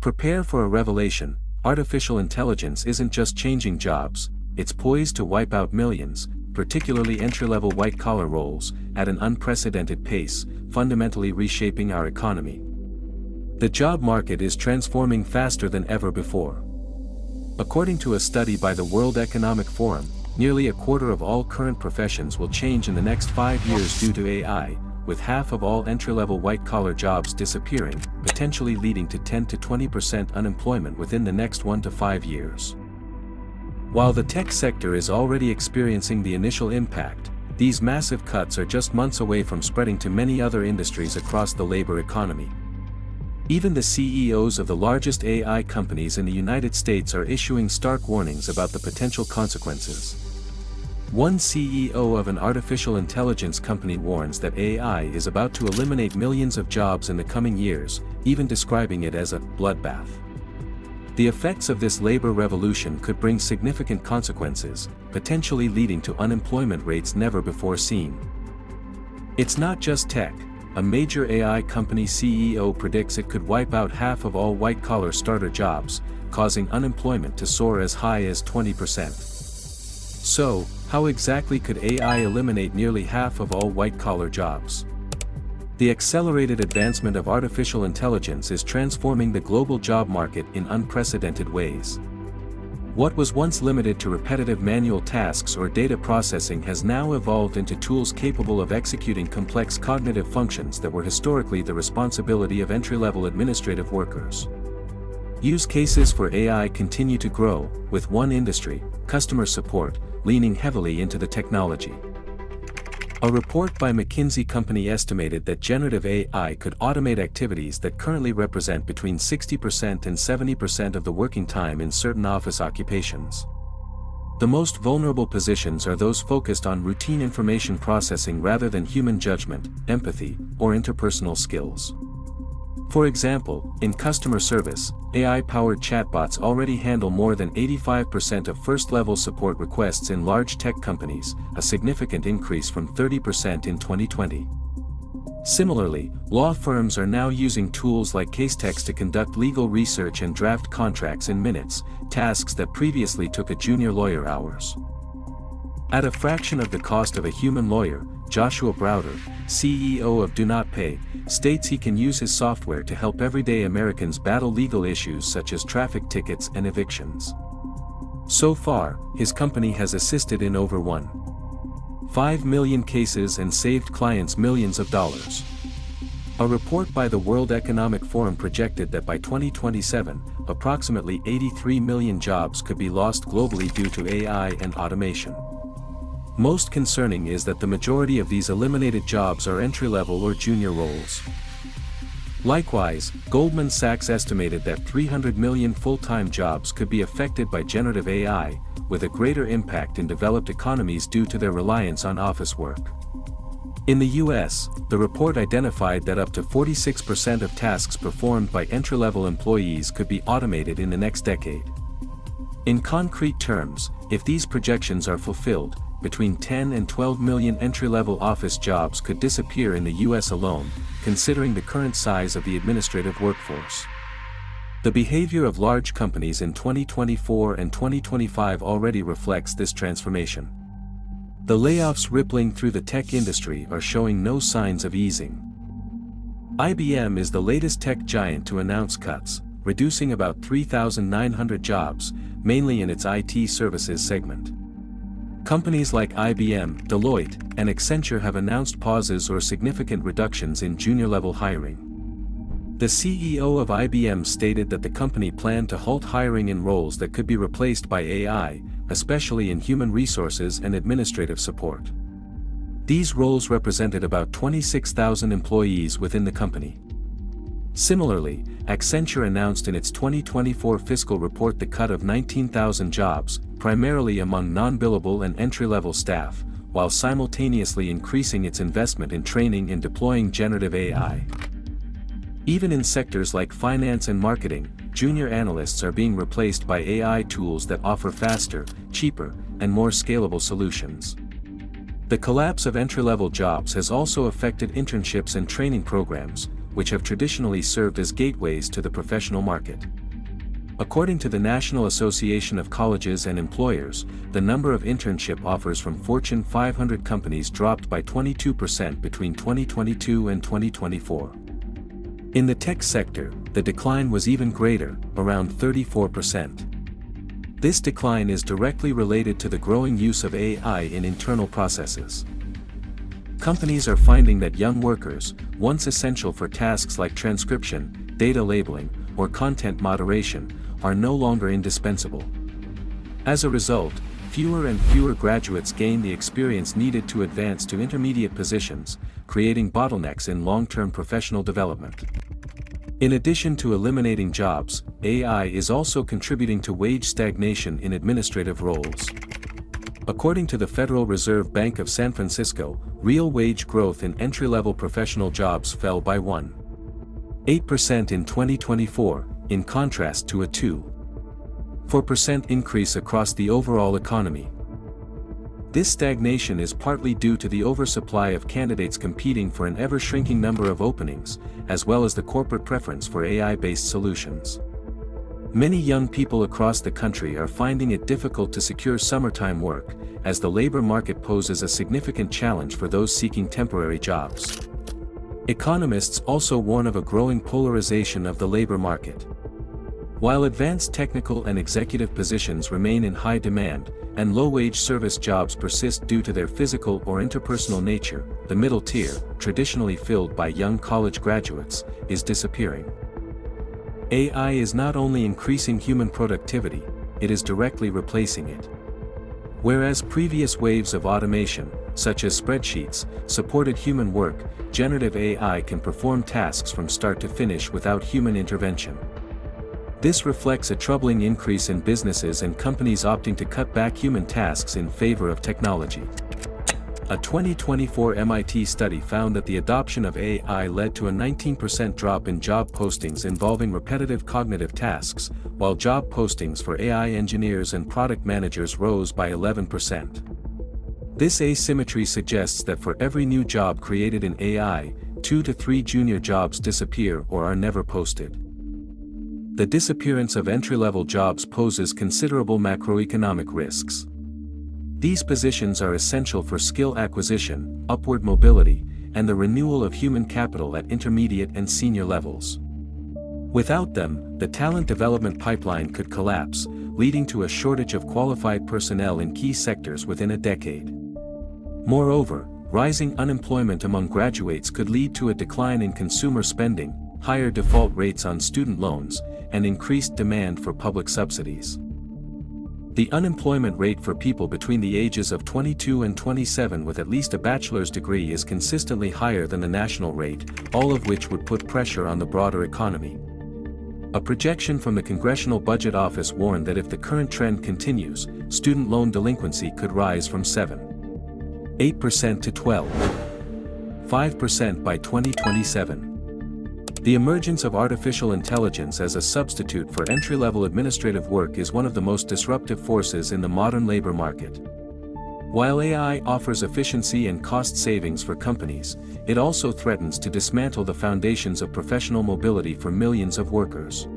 Prepare for a revelation: artificial intelligence isn't just changing jobs, it's poised to wipe out millions, particularly entry-level white-collar roles, at an unprecedented pace, fundamentally reshaping our economy. The job market is transforming faster than ever before. According to a study by the World Economic Forum, nearly a quarter of all current professions will change in the next 5 years due to AI, with half of all entry-level white-collar jobs disappearing, potentially leading to 10 to 20% unemployment within the next 1 to 5 years. While the tech sector is already experiencing the initial impact, these massive cuts are just months away from spreading to many other industries across the labor economy. Even the CEOs of the largest AI companies in the United States are issuing stark warnings about the potential consequences. One CEO of an artificial intelligence company warns that AI is about to eliminate millions of jobs in the coming years, even describing it as a bloodbath. The effects of this labor revolution could bring significant consequences, potentially leading to unemployment rates never before seen. It's not just tech. A major AI company CEO predicts it could wipe out half of all white-collar starter jobs, causing unemployment to soar as high as 20%. So, how exactly could AI eliminate nearly half of all white-collar jobs? The accelerated advancement of artificial intelligence is transforming the global job market in unprecedented ways. What was once limited to repetitive manual tasks or data processing has now evolved into tools capable of executing complex cognitive functions that were historically the responsibility of entry-level administrative workers. Use cases for AI continue to grow, with one industry, customer support, leaning heavily into the technology. A report by McKinsey & Company estimated that generative AI could automate activities that currently represent between 60% and 70% of the working time in certain office occupations. The most vulnerable positions are those focused on routine information processing rather than human judgment, empathy, or interpersonal skills. For example, in customer service, AI-powered chatbots already handle more than 85% of first-level support requests in large tech companies, a significant increase from 30% in 2020. Similarly, law firms are now using tools like CaseText to conduct legal research and draft contracts in minutes, tasks that previously took a junior lawyer hours. At a fraction of the cost of a human lawyer, Joshua Browder, CEO of Do Not Pay, states he can use his software to help everyday Americans battle legal issues such as traffic tickets and evictions. So far, his company has assisted in over 1.5 million cases and saved clients millions of dollars. A report by the World Economic Forum projected that by 2027, approximately 83 million jobs could be lost globally due to AI and automation. Most concerning is that the majority of these eliminated jobs are entry-level or junior roles. Likewise, Goldman Sachs estimated that 300 million full-time jobs could be affected by generative AI, with a greater impact in developed economies due to their reliance on office work. In the US, the report identified that up to 46% of tasks performed by entry-level employees could be automated in the next decade. In concrete terms, if these projections are fulfilled, between 10 and 12 million entry-level office jobs could disappear in the US alone, considering the current size of the administrative workforce. The behavior of large companies in 2024 and 2025 already reflects this transformation. The layoffs rippling through the tech industry are showing no signs of easing. IBM is the latest tech giant to announce cuts, reducing about 3,900 jobs, mainly in its IT services segment. Companies like IBM, Deloitte, and Accenture have announced pauses or significant reductions in junior-level hiring. The CEO of IBM stated that the company planned to halt hiring in roles that could be replaced by AI, especially in human resources and administrative support. These roles represented about 26,000 employees within the company. Similarly, Accenture announced in its 2024 fiscal report the cut of 19,000 jobs, primarily among non-billable and entry-level staff, while simultaneously increasing its investment in training and deploying generative AI. Even in sectors like finance and marketing, junior analysts are being replaced by AI tools that offer faster, cheaper, and more scalable solutions. The collapse of entry-level jobs has also affected internships and training programs, which have traditionally served as gateways to the professional market. According to the National Association of Colleges and Employers, the number of internship offers from Fortune 500 companies dropped by 22% between 2022 and 2024. In the tech sector, the decline was even greater, around 34%. This decline is directly related to the growing use of AI in internal processes. Companies are finding that young workers, once essential for tasks like transcription, data labeling, or content moderation, are no longer indispensable. As a result, fewer and fewer graduates gain the experience needed to advance to intermediate positions, creating bottlenecks in long-term professional development. In addition to eliminating jobs, AI is also contributing to wage stagnation in administrative roles. According to the Federal Reserve Bank of San Francisco, real wage growth in entry-level professional jobs fell by 1.8% in 2024, in contrast to a 2.4% increase across the overall economy. This stagnation is partly due to the oversupply of candidates competing for an ever-shrinking number of openings, as well as the corporate preference for AI-based solutions. Many young people across the country are finding it difficult to secure summertime work, as the labor market poses a significant challenge for those seeking temporary jobs. Economists also warn of a growing polarization of the labor market. While advanced technical and executive positions remain in high demand, and low-wage service jobs persist due to their physical or interpersonal nature, the middle tier, traditionally filled by young college graduates, is disappearing. AI is not only increasing human productivity, it is directly replacing it. Whereas previous waves of automation, such as spreadsheets, supported human work, generative AI can perform tasks from start to finish without human intervention. This reflects a troubling increase in businesses and companies opting to cut back human tasks in favor of technology. A 2024 MIT study found that the adoption of AI led to a 19% drop in job postings involving repetitive cognitive tasks, while job postings for AI engineers and product managers rose by 11%. This asymmetry suggests that for every new job created in AI, 2 to 3 junior jobs disappear or are never posted. The disappearance of entry-level jobs poses considerable macroeconomic risks. These positions are essential for skill acquisition, upward mobility, and the renewal of human capital at intermediate and senior levels. Without them, the talent development pipeline could collapse, leading to a shortage of qualified personnel in key sectors within a decade. Moreover, rising unemployment among graduates could lead to a decline in consumer spending, higher default rates on student loans, and increased demand for public subsidies. The unemployment rate for people between the ages of 22 and 27 with at least a bachelor's degree is consistently higher than the national rate, all of which would put pressure on the broader economy. A projection from the Congressional Budget Office warned that if the current trend continues, student loan delinquency could rise from 7.8% to 12.5% by 2027. The emergence of artificial intelligence as a substitute for entry-level administrative work is one of the most disruptive forces in the modern labor market. While AI offers efficiency and cost savings for companies, it also threatens to dismantle the foundations of professional mobility for millions of workers.